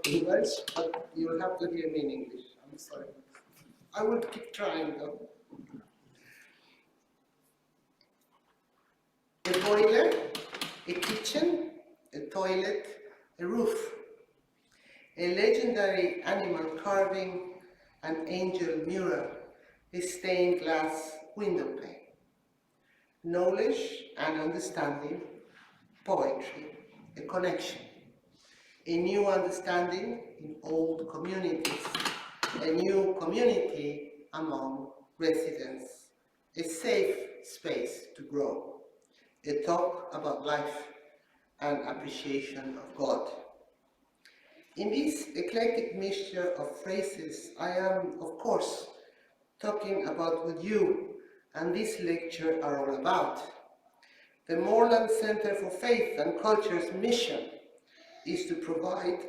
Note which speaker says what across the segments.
Speaker 1: in Welsh, but you'll have to hear me in English. I'm sorry. I will keep trying though. A boiler, a kitchen, a toilet, a roof, a legendary animal carving, an angel mural, a stained glass window pane. Knowledge and understanding, poetry, a connection, a new understanding in old communities, a new community among residents, a safe space to grow, a talk about life and appreciation of God. In this eclectic mixture of phrases, I am, of course, talking about what you and this lecture are all about. The Morlan Center for Faith and Culture's mission is to provide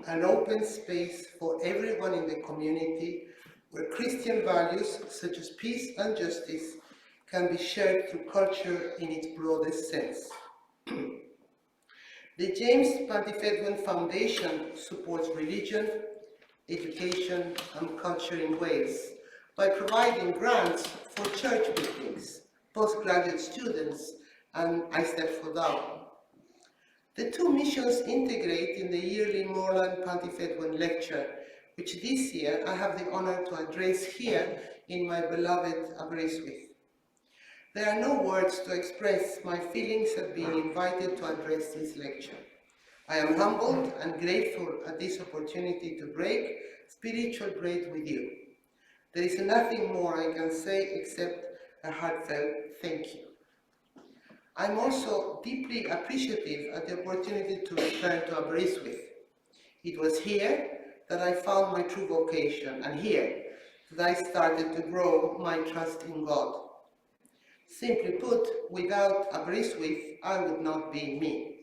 Speaker 1: an open space for everyone in the community where Christian values such as peace and justice can be shared through culture in its broadest sense. The James Pantyfedwen Foundation supports religion, education and culture in Wales by providing grants for church buildings, postgraduate students and Eisteddfodau. The two missions integrate in the yearly Morlan Pantyfedwen lecture, which this year I have the honor to address here in my beloved Aberystwyth. There are no words to express my feelings at being invited to address this lecture. I am humbled and grateful at this opportunity to break spiritual bread with you. There is nothing more I can say except a heartfelt thank you. I'm also deeply appreciative at the opportunity to return to Aberystwyth. It was here that I found my true vocation, and here that I started to grow my trust in God. Simply put, without Aberystwyth, I would not be me.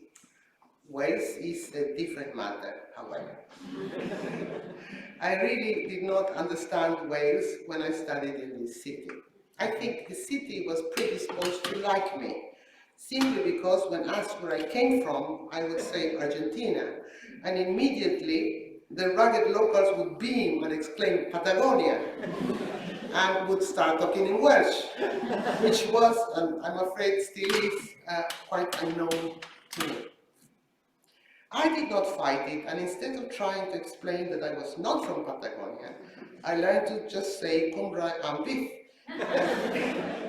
Speaker 1: Wales is a different matter, however. I really did not understand Wales when I studied in this city. I think the city was predisposed to like me, simply because when asked where I came from, I would say Argentina, and immediately the rugged locals would beam and exclaim Patagonia, and would start talking in Welsh, which was, and I'm afraid still is, quite unknown to me. I did not fight it, and instead of trying to explain that I was not from Patagonia, I learned to just say Cumbrae Ambith.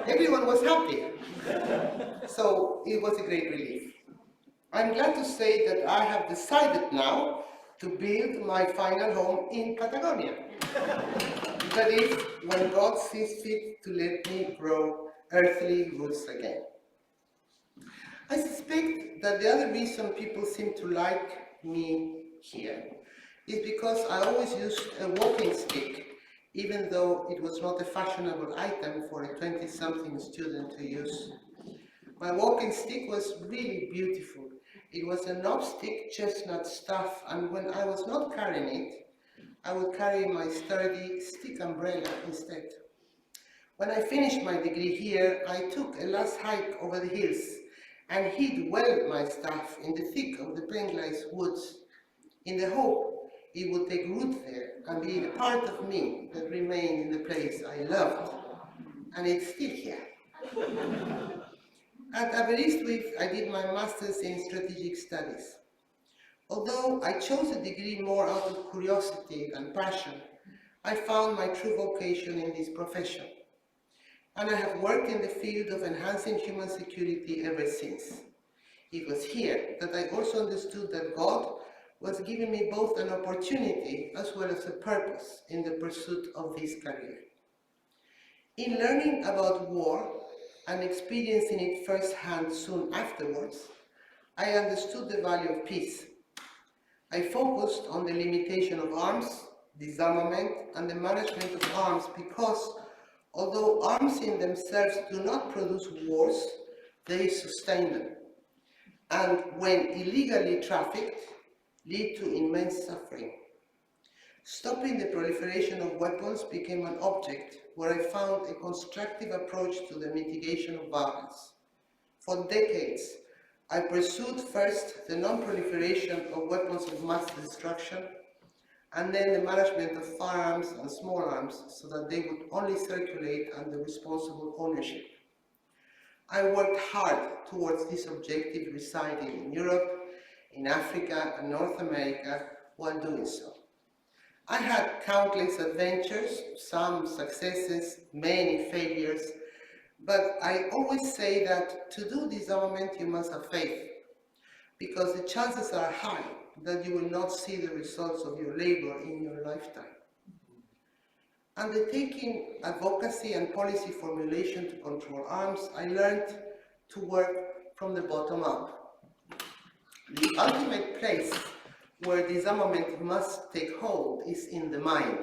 Speaker 1: Everyone was happy. So it was a great relief. I'm glad to say that I have decided now to build my final home in Patagonia. That is, when God sees fit to let me grow earthly roots again. I suspect that the other reason people seem to like me here is because I always used a walking stick, even though it was not a fashionable item for a 20-something student to use. My walking stick was really beautiful. It was a knobstick chestnut stuff, and when I was not carrying it, I would carry my sturdy stick umbrella instead. When I finished my degree here, I took a last hike over the hills and hid well my stuff in the thick of the Penglais woods, in the hope it would take root there and be a part of me that remained in the place I loved. And it's still here. At Aberystwyth, I did my master's in strategic studies. Although I chose a degree more out of curiosity than passion, I found my true vocation in this profession. And I have worked in the field of enhancing human security ever since. It was here that I also understood that God was giving me both an opportunity as well as a purpose in the pursuit of this career. In learning about war and experiencing it firsthand soon afterwards, I understood the value of peace. I focused on the limitation of arms, disarmament, and the management of arms because although arms in themselves do not produce wars, they sustain them, and when illegally trafficked, lead to immense suffering. Stopping the proliferation of weapons became an object where I found a constructive approach to the mitigation of violence. For decades, I pursued first the non-proliferation of weapons of mass destruction, and then the management of firearms and small arms so that they would only circulate under responsible ownership. I worked hard towards this objective, residing in Europe, in Africa and North America while doing so. I had countless adventures, some successes, many failures, but I always say that to do disarmament you must have faith, because the chances are high that you will not see the results of your labor in your lifetime. Undertaking advocacy and policy formulation to control arms, I learned to work from the bottom up. The ultimate place where disarmament must take hold is in the mind.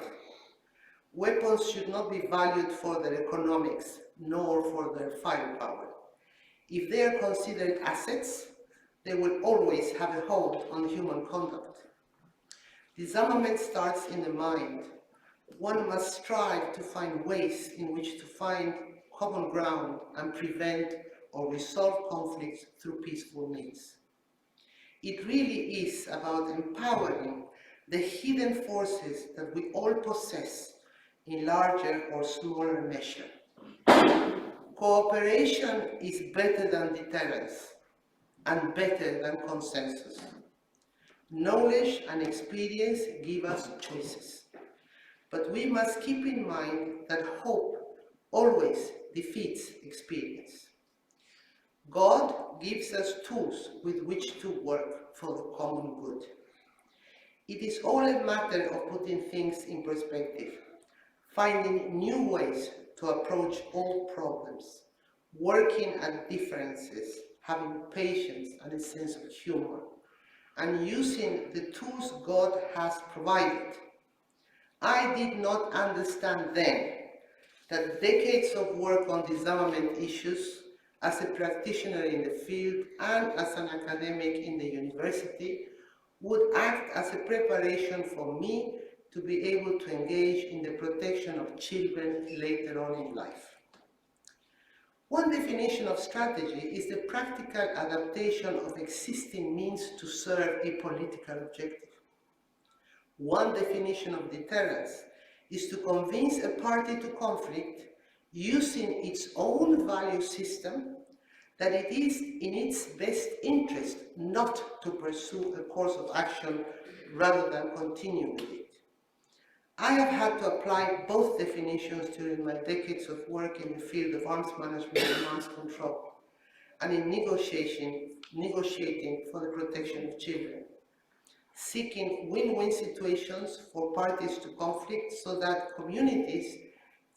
Speaker 1: Weapons should not be valued for their economics, nor for their firepower. If they are considered assets, they will always have a hold on human conduct. Disarmament starts in the mind. One must strive to find ways in which to find common ground and prevent or resolve conflicts through peaceful means. It really is about empowering the hidden forces that we all possess in larger or smaller measure. Cooperation is better than deterrence and better than consensus. Knowledge and experience give us choices, but we must keep in mind that hope always defeats experience. God gives us tools with which to work for the common good. It is all a matter of putting things in perspective, finding new ways to approach old problems, working at differences, having patience and a sense of humor, and using the tools God has provided. I did not understand then that decades of work on disarmament issues as a practitioner in the field and as an academic in the university would act as a preparation for me to be able to engage in the protection of children later on in life. One definition of strategy is the practical adaptation of existing means to serve a political objective. One definition of deterrence is to convince a party to conflict using its own value system that it is in its best interest not to pursue a course of action rather than continue with it. I have had to apply both definitions during my decades of work in the field of arms management and arms control, and in negotiating for the protection of children, seeking win-win situations for parties to conflict so that communities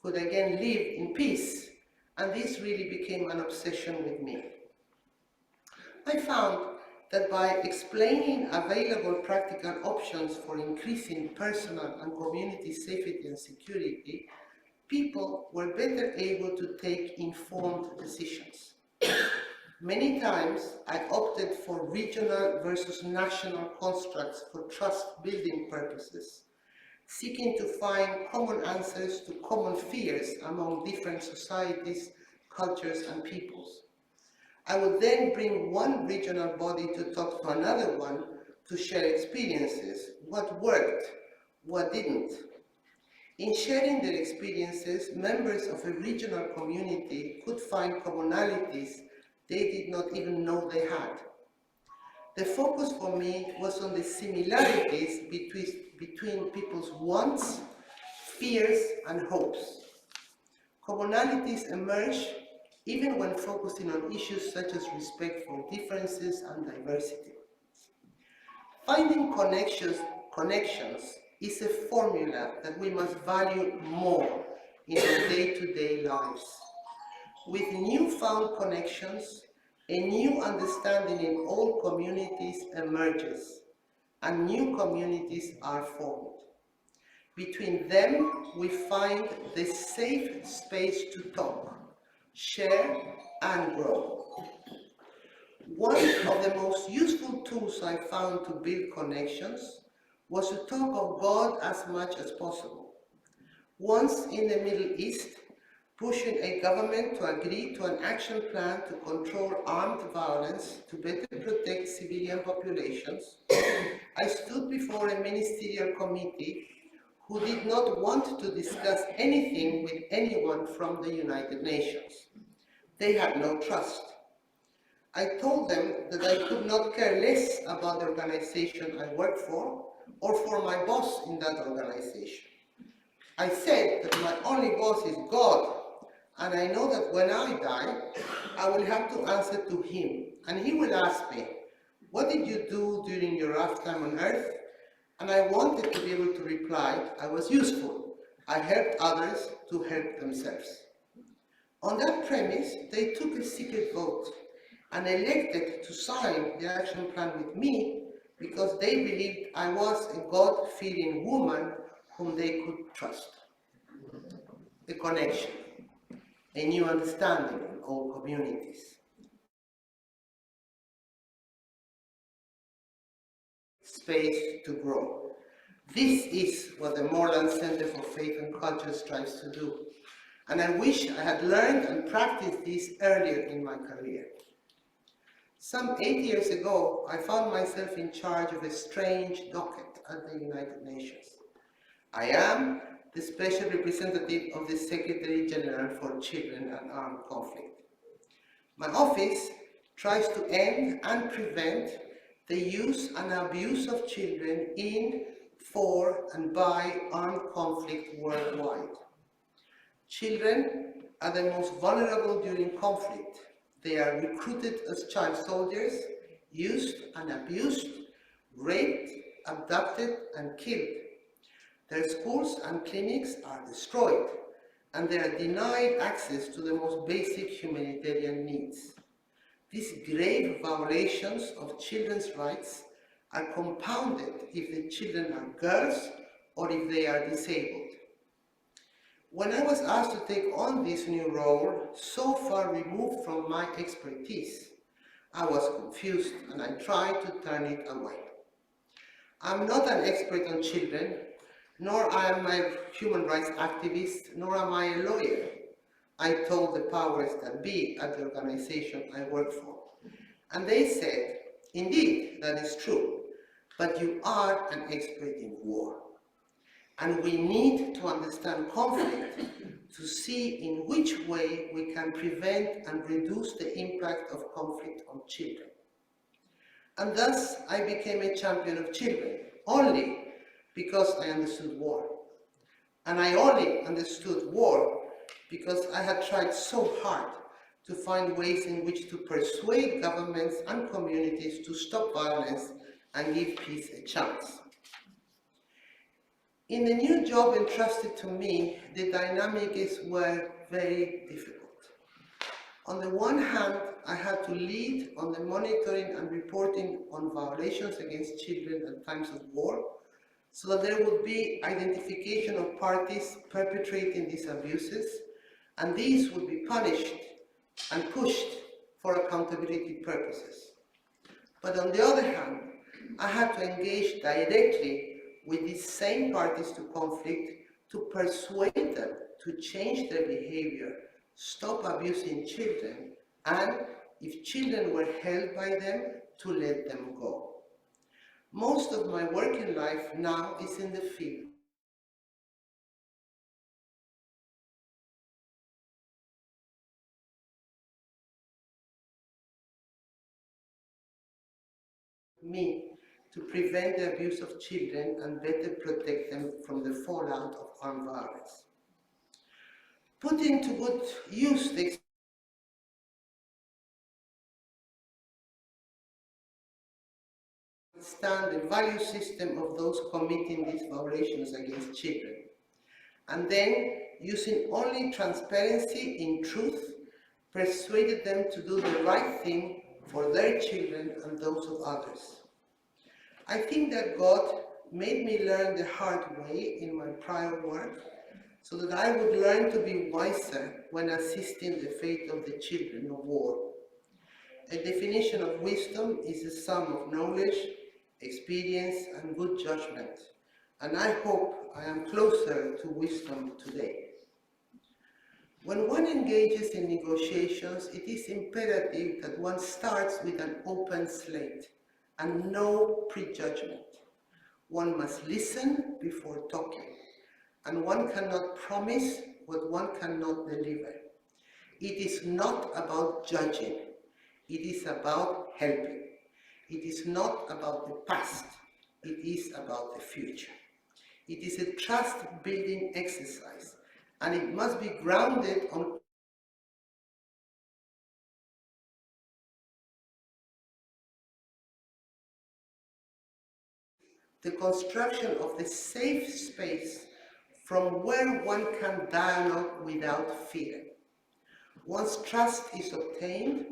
Speaker 1: could again live in peace, and this really became an obsession with me. I found that by explaining available practical options for increasing personal and community safety and security, people were better able to take informed decisions. Many times, I opted for regional versus national constructs for trust-building purposes, seeking to find common answers to common fears among different societies, cultures, and peoples. I would then bring one regional body to talk to another one to share experiences, what worked, what didn't. In sharing their experiences, members of a regional community could find commonalities they did not even know they had. The focus for me was on the similarities between people's wants, fears, and hopes. Commonalities emerge even when focusing on issues such as respect for differences and diversity. Finding connections is a formula that we must value more in our day-to-day lives. With newfound connections, a new understanding in all communities emerges, and new communities are formed. Between them, we find the safe space to talk, share, and grow. One of the most useful tools I found to build connections was to talk of God as much as possible. Once in the Middle East, pushing a government to agree to an action plan to control armed violence to better protect civilian populations, I stood before a ministerial ministerial committee who did not want to discuss anything with anyone from the United Nations. They had no trust. I told them that I could not care less about the organization I worked for or for my boss in that organization. I said that my only boss is God, and I know that when I die, I will have to answer to him, and he will ask me, what did you do during your lifetime on earth? And I wanted to be able to reply, I was useful. I helped others to help themselves. On that premise, they took a secret vote and elected to sign the action plan with me because they believed I was a God-fearing woman whom they could trust. The connection, a new understanding in all communities. Space to grow. This is what the Morlan Center for Faith and Culture strives to do. And I wish I had learned and practiced this earlier in my career. Some 8 years ago, I found myself in charge of a strange docket at the United Nations. I am the Special Representative of the Secretary General for Children and Armed Conflict. My office tries to end and prevent the use and abuse of children in, for, and by armed conflict worldwide. Children are the most vulnerable during conflict. They are recruited as child soldiers, used and abused, raped, abducted, and killed. Their schools and clinics are destroyed, and they are denied access to the most basic humanitarian needs. These grave violations of children's rights are compounded if the children are girls or if they are disabled. When I was asked to take on this new role, so far removed from my expertise, I was confused and I tried to turn it away. I'm not an expert on children, nor am I a human rights activist, nor am I a lawyer. I told the powers that be at the organization I work for. And they said, indeed, that is true, but you are an expert in war. And we need to understand conflict to see in which way we can prevent and reduce the impact of conflict on children. And thus, I became a champion of children, only because I understood war. And I only understood war because I had tried so hard to find ways in which to persuade governments and communities to stop violence and give peace a chance. In the new job entrusted to me, the dynamics were very difficult. On the one hand, I had to lead on the monitoring and reporting on violations against children at times of war, so that there would be identification of parties perpetrating these abuses, and these would be punished and pushed for accountability purposes. But on the other hand, I had to engage directly with these same parties to conflict to persuade them to change their behavior, stop abusing children, and if children were held by them, to let them go. Most of my working life now is in the field. Me to prevent the abuse of children and better protect them from the fallout of armed violence. Putting to good use the understand the value system of those committing these violations against children, and then, using only transparency in truth, persuaded them to do the right thing for their children and those of others. I think that God made me learn the hard way in my prior work, so that I would learn to be wiser when assisting the fate of the children of war. A definition of wisdom is a sum of knowledge, experience, and good judgment, and I hope I am closer to wisdom today. When one engages in negotiations, it is imperative that one starts with an open slate and no prejudgment. One must listen before talking, and one cannot promise what one cannot deliver. It is not about judging, it is about helping. It is not about the past, it is about the future. It is a trust-building exercise, and it must be grounded on the construction of the safe space from where one can dialogue without fear. Once trust is obtained,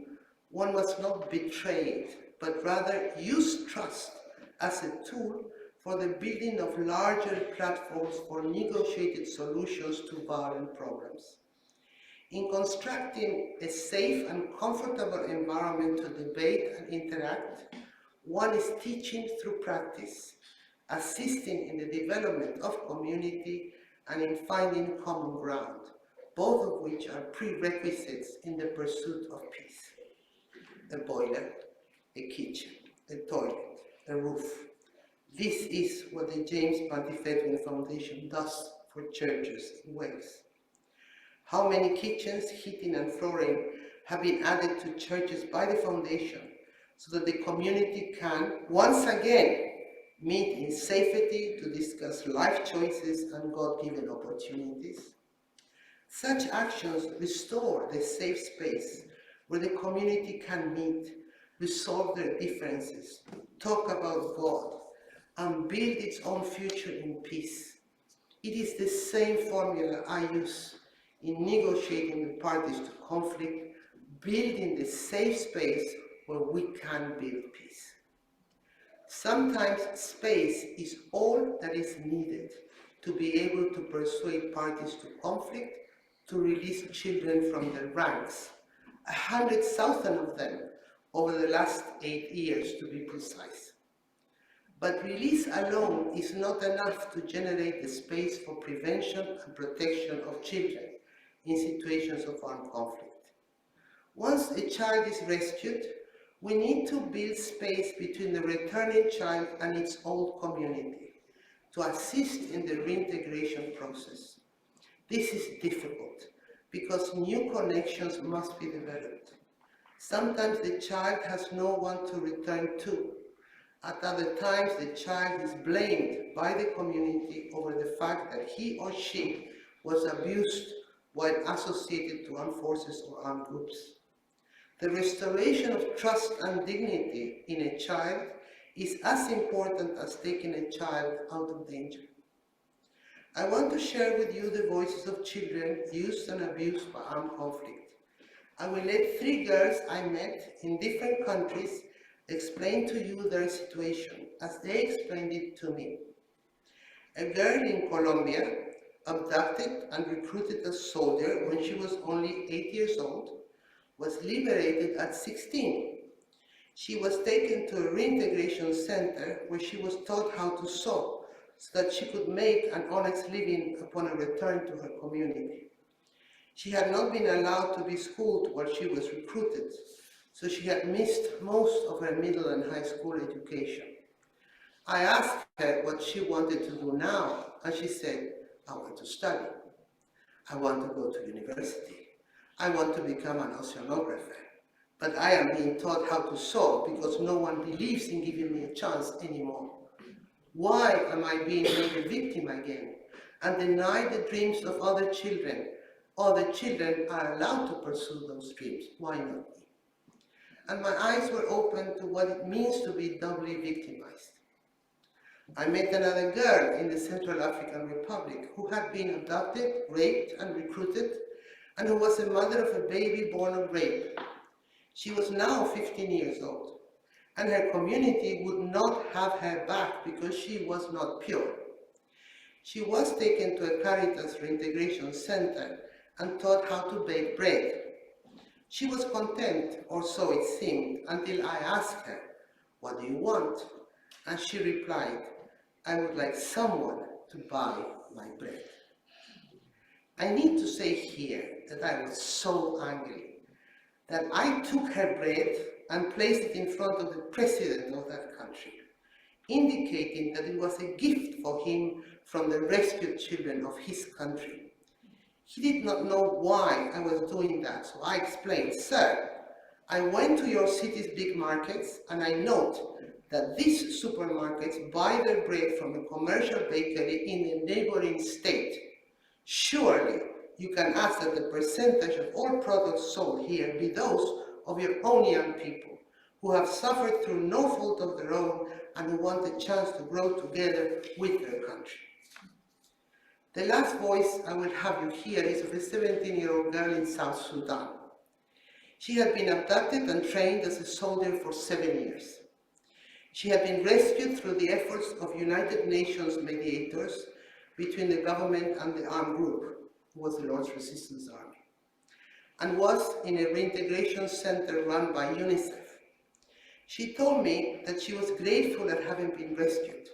Speaker 1: one must not betray it, but rather use trust as a tool for the building of larger platforms for negotiated solutions to violent problems. In constructing a safe and comfortable environment to debate and interact, one is teaching through practice, assisting in the development of community and in finding common ground, both of which are prerequisites in the pursuit of peace. A boiler, a kitchen, a toilet, a roof. This is what the James Pantyfedwen Foundation does for churches in Wales. How many kitchens, heating and flooring have been added to churches by the foundation so that the community can, once again, meet in safety to discuss life choices and God-given opportunities? Such actions restore the safe space where the community can meet, resolve their differences, talk about God, and build its own future in peace. It is the same formula I use in negotiating the parties to conflict, building the safe space where we can build peace. Sometimes space is all that is needed to be able to persuade parties to conflict to release children from their ranks, 100,000 of them over the last 8 years to be precise. But release alone is not enough to generate the space for prevention and protection of children in situations of armed conflict. Once a child is rescued, we need to build space between the returning child and its old community to assist in the reintegration process. This is difficult because new connections must be developed. Sometimes the child has no one to return to. At other times, the child is blamed by the community over the fact that he or she was abused while associated to armed forces or armed groups. The restoration of trust and dignity in a child is as important as taking a child out of danger. I want to share with you the voices of children used and abused by armed conflict. I will let 3 girls I met in different countries explain to you their situation as they explained it to me. A girl in Colombia, abducted and recruited as soldier when she was only 8 years old, was liberated at 16. She was taken to a reintegration center where she was taught how to sew so that she could make an honest living upon a return to her community. She had not been allowed to be schooled while she was recruited, so she had missed most of her middle and high school education. I asked her what she wanted to do now, and she said, I want to study. I want to go to university. I want to become an oceanographer. But I am being taught how to sew because no one believes in giving me a chance anymore. Why am I being made a victim again and denied the dreams of other children? Other children are allowed to pursue those dreams. Why not me? And my eyes were opened to what it means to be doubly victimized. I met another girl in the Central African Republic who had been abducted, raped, and recruited, and who was the mother of a baby born of rape. She was now 15 years old, and her community would not have her back because she was not pure. She was taken to a Caritas reintegration center and taught how to bake bread. She was content, or so it seemed, until I asked her, "What do you want?" And she replied, "I would like someone to buy my bread." I need to say here that I was so angry that I took her bread and placed it in front of the president of that country. indicating that it was a gift for him from the rescued children of his country. He did not know why I was doing that, so I explained, "Sir, I went to your city's big markets and I note that these supermarkets buy their bread from a commercial bakery in a neighboring state. Surely you can ask that the percentage of all products sold here be those of your own young people, who have suffered through no fault of their own and who want a chance to grow together with their country." The last voice I will have you hear is of a 17-year-old girl in South Sudan. She had been abducted and trained as a soldier for 7 years. She had been rescued through the efforts of United Nations mediators between the government and the armed group, who was the Lord's Resistance Army, and was in a reintegration center run by UNICEF. She told me that she was grateful at having been rescued.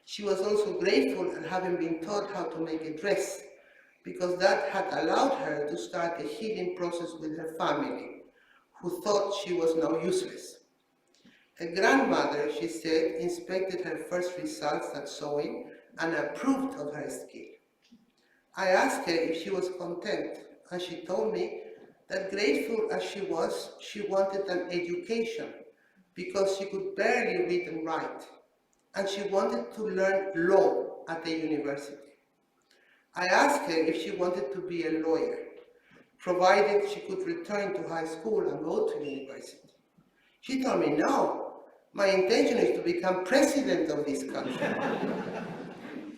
Speaker 1: She was also grateful at having been taught how to make a dress, because that had allowed her to start a healing process with her family, who thought she was now useless. Her grandmother, she said, inspected her first results at sewing and approved of her skill. I asked her if she was content, and she told me that, grateful as she was, she wanted an education because she could barely read and write, and she wanted to learn law at the university. I asked her if she wanted to be a lawyer, provided she could return to high school and go to university. She told me, "No, my intention is to become president of this country.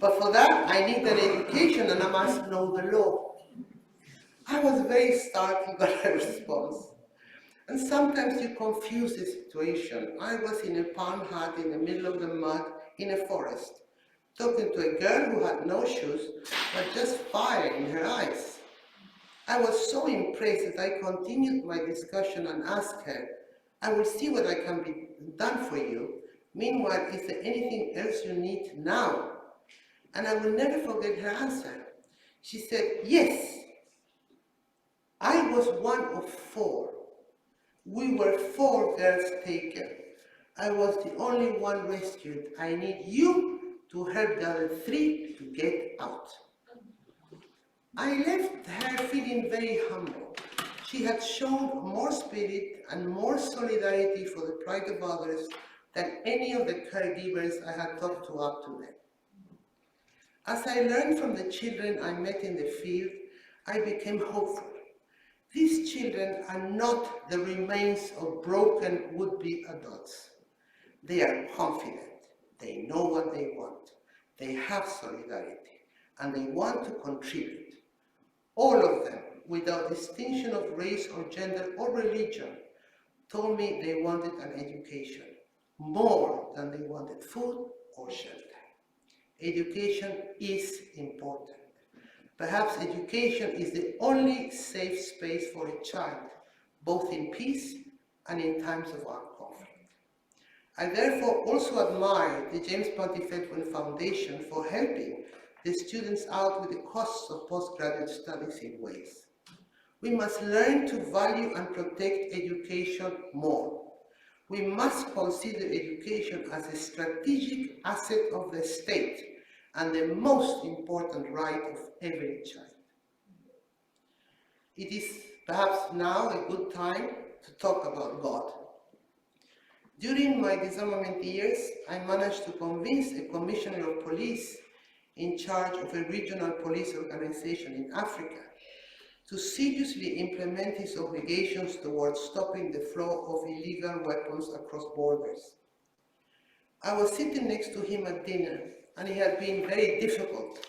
Speaker 1: But for that, I need an education and I must know the law." I was very startled by her response. And sometimes you confuse the situation. I was in a palm hut in the middle of the mud in a forest, talking to a girl who had no shoes, but just fire in her eyes. I was so impressed that I continued my discussion and asked her, "I will see what I can be done for you. Meanwhile, is there anything else you need now?" And I will never forget her answer. She said, "Yes, I was one of 4. We were 4 girls taken. I was the only one rescued. I need you to help the other 3 to get out." I left her feeling very humble. She had shown more spirit and more solidarity for the plight of others than any of the caregivers I had talked to up to then. As I learned from the children I met in the field, I became hopeful. These children are not the remains of broken would-be adults. They are confident, they know what they want, they have solidarity, and they want to contribute. All of them, without distinction of race or gender or religion, told me they wanted an education, more than they wanted food or shelter. Education is important. Perhaps education is the only safe space for a child, both in peace and in times of armed conflict. I therefore also admire the James Pantyfedwen Foundation for helping the students out with the costs of postgraduate studies in Wales. We must learn to value and protect education more. We must consider education as a strategic asset of the state and the most important right of every child. It is perhaps now a good time to talk about God. During my disarmament years, I managed to convince a commissioner of police in charge of a regional police organization in Africa to seriously implement his obligations towards stopping the flow of illegal weapons across borders. I was sitting next to him at dinner, and he had been very difficult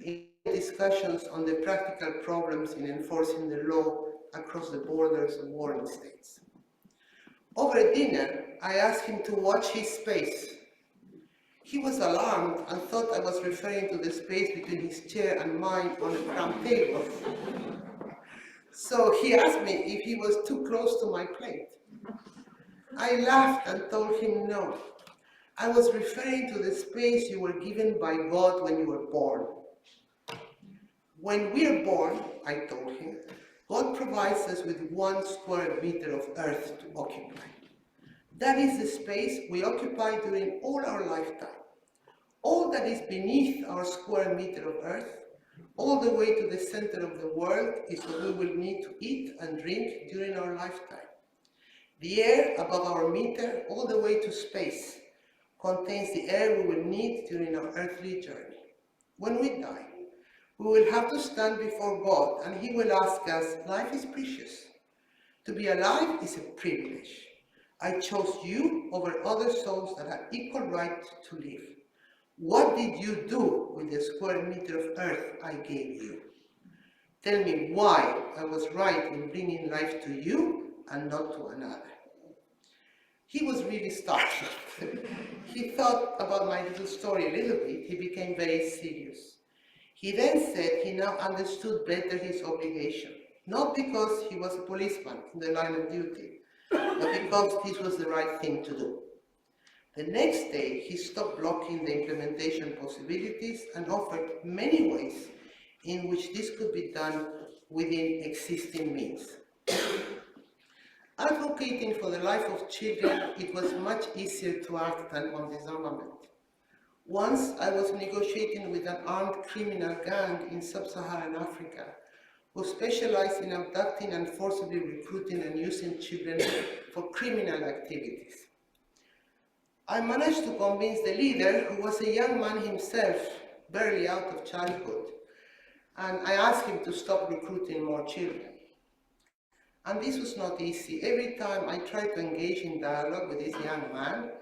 Speaker 1: in discussions on the practical problems in enforcing the law across the borders of warring states. Over dinner, I asked him to watch his space. He was alarmed and thought I was referring to the space between his chair and mine on a cramped table. So he asked me if he was too close to my plate. I laughed and told him no. I was referring to the space you were given by God when you were born. When we are born, I told him, God provides us with 1 square meter of earth to occupy. That is the space we occupy during all our lifetime. All that is beneath our square meter of earth, all the way to the center of the world, is what we will need to eat and drink during our lifetime. The air above our meter, all the way to space, contains the air we will need during our earthly journey. When we die, we will have to stand before God, and He will ask us, life is precious. To be alive is a privilege. I chose you over other souls that have equal right to live. What did you do with the square meter of earth I gave you? Tell me why I was right in bringing life to you and not to another. He was really startled. He thought about my little story a little bit. He became very serious. He then said he now understood better his obligation, not because he was a policeman in the line of duty, but because this was the right thing to do. The next day, he stopped blocking the implementation possibilities and offered many ways in which this could be done within existing means. Advocating for the life of children, it was much easier to act than on disarmament. Once I was negotiating with an armed criminal gang in sub-Saharan Africa who specialized in abducting and forcibly recruiting and using children for criminal activities. I managed to convince the leader, who was a young man himself, barely out of childhood, and I asked him to stop recruiting more children. And this was not easy. Every time I tried to engage in dialogue with this young man,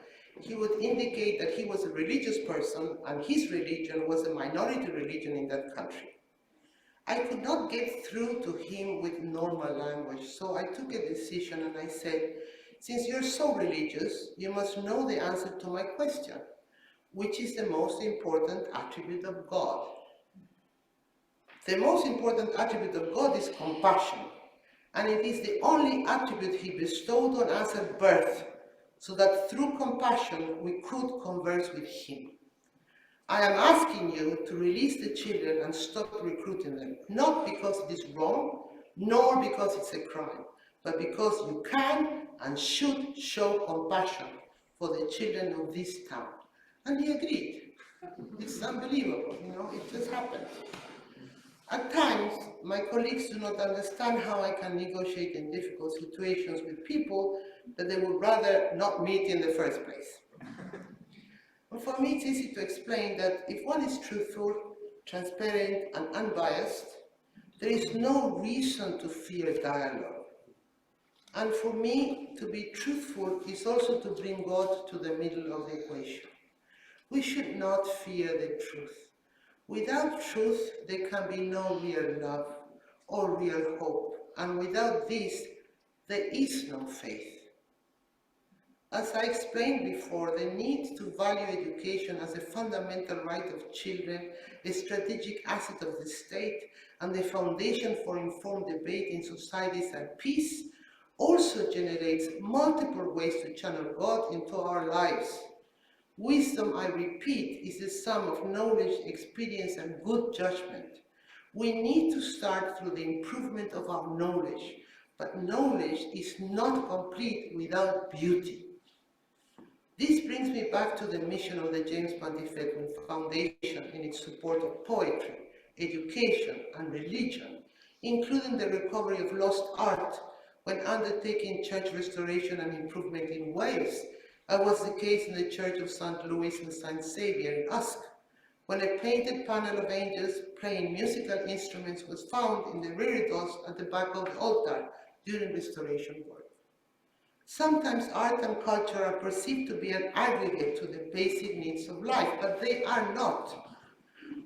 Speaker 1: he would indicate that he was a religious person and his religion was a minority religion in that country. I could not get through to him with normal language, so I took a decision and I said, since you're so religious, you must know the answer to my question, which is the most important attribute of God. The most important attribute of God is compassion, and it is the only attribute He bestowed on us at birth, so that through compassion we could converse with Him. I am asking you to release the children and stop recruiting them, not because it is wrong, nor because it's a crime, but because you can and should show compassion for the children of this town. And he agreed. It's unbelievable, it just happened. At times, my colleagues do not understand how I can negotiate in difficult situations with people that they would rather not meet in the first place. And for me, it's easy to explain that if one is truthful, transparent, and unbiased, there is no reason to fear dialogue. And for me, to be truthful is also to bring God to the middle of the equation. We should not fear the truth. Without truth, there can be no real love or real hope. And without this, there is no faith. As I explained before, the need to value education as a fundamental right of children, a strategic asset of the state, and the foundation for informed debate in societies and peace also generates multiple ways to channel God into our lives. Wisdom, I repeat, is the sum of knowledge, experience, and good judgment. We need to start through the improvement of our knowledge, but knowledge is not complete without beauty. This brings me back to the mission of the James Pantyfedwen Foundation in its support of poetry, education, and religion, including the recovery of lost art when undertaking church restoration and improvement in Wales, as was the case in the Church of St. Louis and St. Xavier in Usk, when a painted panel of angels playing musical instruments was found in the reredos at the back of the altar during restoration work. Sometimes art and culture are perceived to be an aggregate to the basic needs of life, but they are not.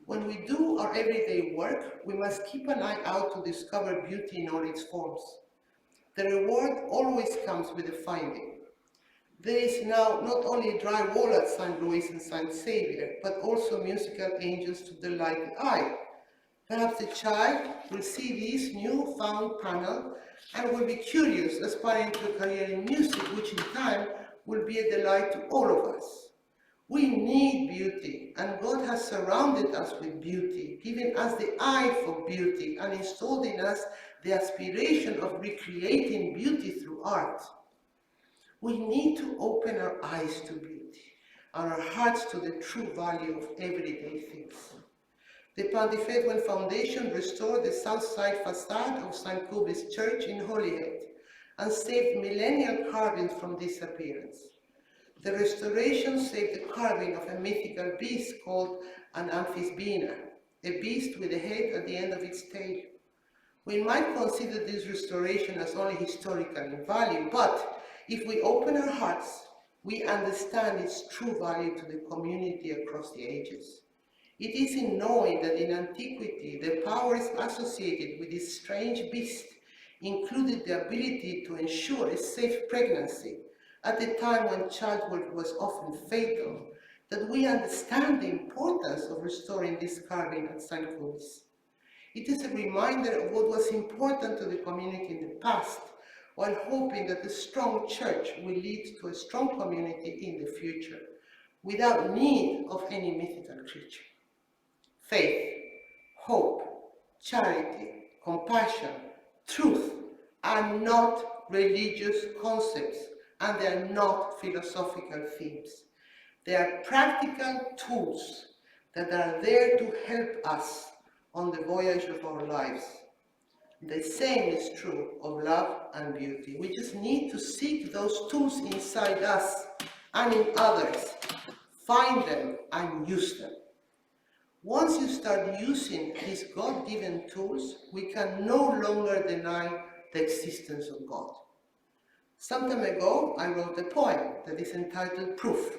Speaker 1: When we do our everyday work, we must keep an eye out to discover beauty in all its forms. The reward always comes with the finding. There is now not only a dry wall at St. Louis and St. Xavier, but also musical angels to delight the eye. Perhaps the child will see this new-found panel and will be curious, aspiring to a career in music, which in time will be a delight to all of us. We need beauty, and God has surrounded us with beauty, giving us the eye for beauty, and installed in us the aspiration of recreating beauty through art. We need to open our eyes to beauty and our hearts to the true value of everyday things. The Pantyfedwen Foundation restored the south side facade of St. Cubil's Church in Holyhead and saved millennial carvings from disappearance. The restoration saved the carving of a mythical beast called an amphisbaena, a beast with a head at the end of its tail. We might consider this restoration as only historical in value, but if we open our hearts, we understand its true value to the community across the ages. It is in knowing that in antiquity, the powers associated with this strange beast included the ability to ensure a safe pregnancy at a time when childbirth was often fatal, that we understand the importance of restoring this carving at St. Cubil's. It is a reminder of what was important to the community in the past, while hoping that the strong church will lead to a strong community in the future, without need of any mythical creature. Faith, hope, charity, compassion, truth are not religious concepts, and they are not philosophical themes. They are practical tools that are there to help us on the voyage of our lives. The same is true of love and beauty. We just need to seek those tools inside us and in others, find them and use them. Once you start using these God-given tools, we can no longer deny the existence of God. Some time ago, I wrote a poem that is entitled Proof,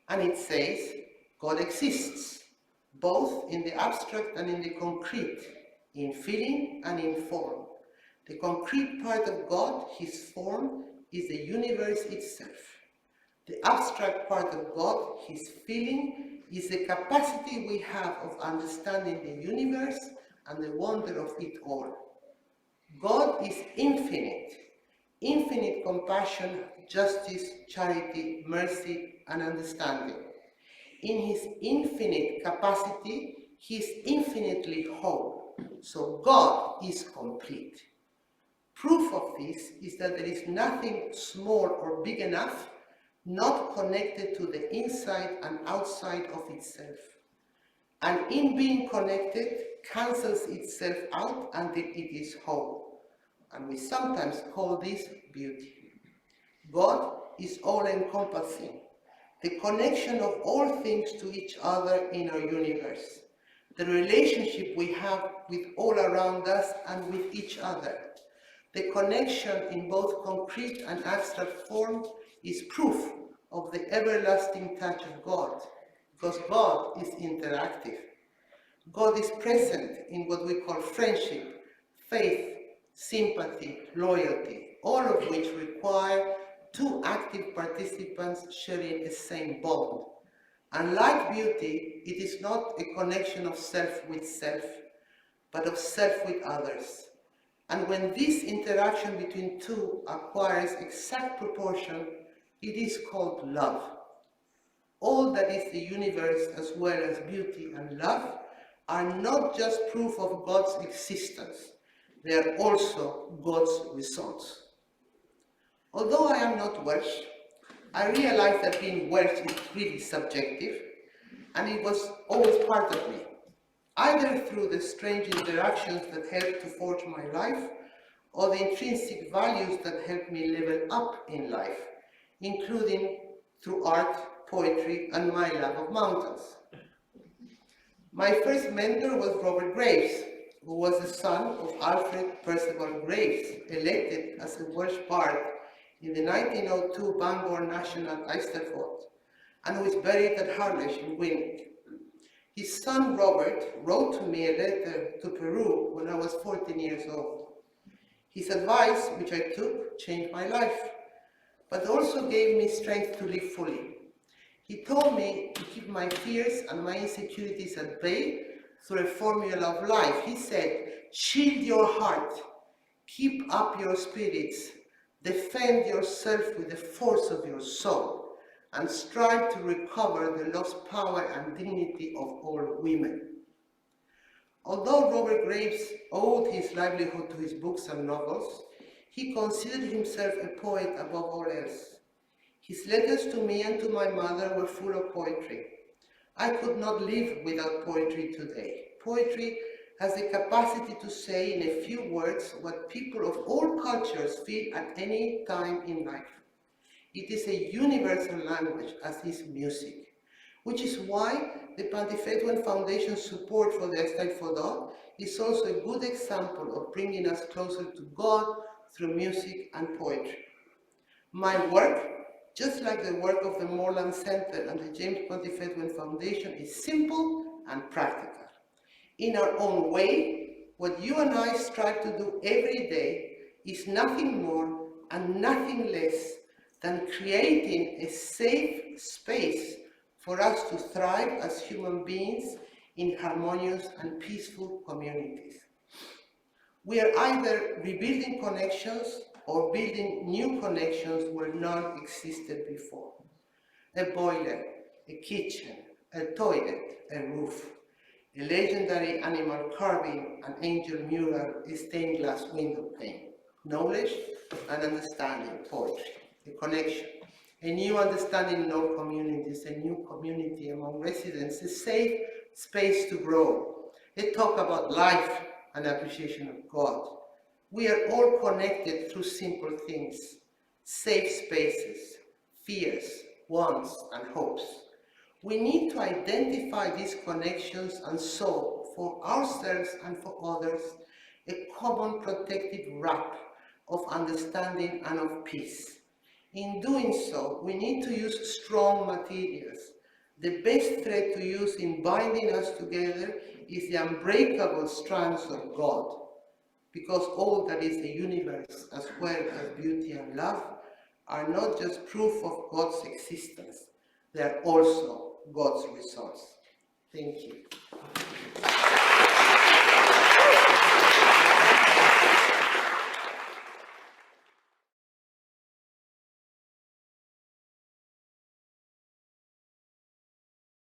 Speaker 1: and it says, God exists, both in the abstract and in the concrete, in feeling and in form. The concrete part of God, his form, is the universe itself. The abstract part of God, his feeling, is the capacity we have of understanding the universe and the wonder of it all. God is infinite, infinite compassion, justice, charity, mercy, and understanding. In his infinite capacity, he is infinitely whole. So God is complete. Proof of this is that there is nothing small or big enough not connected to the inside and outside of itself. And in being connected, cancels itself out until it is whole. And we sometimes call this beauty. God is all-encompassing, the connection of all things to each other in our universe, the relationship we have with all around us and with each other. The connection in both concrete and abstract form is proof of the everlasting touch of God, because God is interactive. God is present in what we call friendship, faith, sympathy, loyalty, all of which require two active participants sharing the same bond. And like beauty, it is not a connection of self with self, but of self with others. And when this interaction between two acquires exact proportion, it is called love. All that is the universe, as well as beauty and love, are not just proof of God's existence, they are also God's results. Although I am not Welsh, I realize that being Welsh is really subjective, and it was always part of me, either through the strange interactions that helped to forge my life, or the intrinsic values that helped me level up in life, including through art, poetry, and my love of mountains. My first mentor was Robert Graves, who was the son of Alfred Percival Graves, elected as a Welsh bard in the 1902 Bangor National Eisteddfod, and who is buried at Harlech in Gwynedd. His son Robert wrote to me a letter to Peru when I was 14 years old. His advice, which I took, changed my life, but also gave me strength to live fully. He told me to keep my fears and my insecurities at bay through a formula of life. He said, shield your heart, keep up your spirits, defend yourself with the force of your soul, and strive to recover the lost power and dignity of all women. Although Robert Graves owed his livelihood to his books and novels, he considered himself a poet above all else. His letters to me and to my mother were full of poetry. I could not live without poetry today. Poetry has the capacity to say in a few words what people of all cultures feel at any time in life. It is a universal language, as is music, which is why the Pantyfedwen Foundation's support for the Flynyddol is also a good example of bringing us closer to God through music and poetry. My work, just like the work of the Morlan Center and the James Pantyfedwen Foundation, is simple and practical. In our own way, what you and I strive to do every day is nothing more and nothing less than creating a safe space for us to thrive as human beings in harmonious and peaceful communities. We are either rebuilding connections or building new connections where none existed before. A boiler, a kitchen, a toilet, a roof, a legendary animal carving, an angel mural, a stained glass window pane, knowledge and understanding, poetry, a connection, a new understanding in all communities, a new community among residents, a safe space to grow, a talk about life and appreciation of God. We are all connected through simple things, safe spaces, fears, wants, and hopes. We need to identify these connections and so, for ourselves and for others, a common protective wrap of understanding and of peace. In doing so, we need to use strong materials. The best thread to use in binding us together is the unbreakable strands of God, because all that is the universe, as well as beauty and love, are not just proof of God's existence, they are also God's results. Thank you.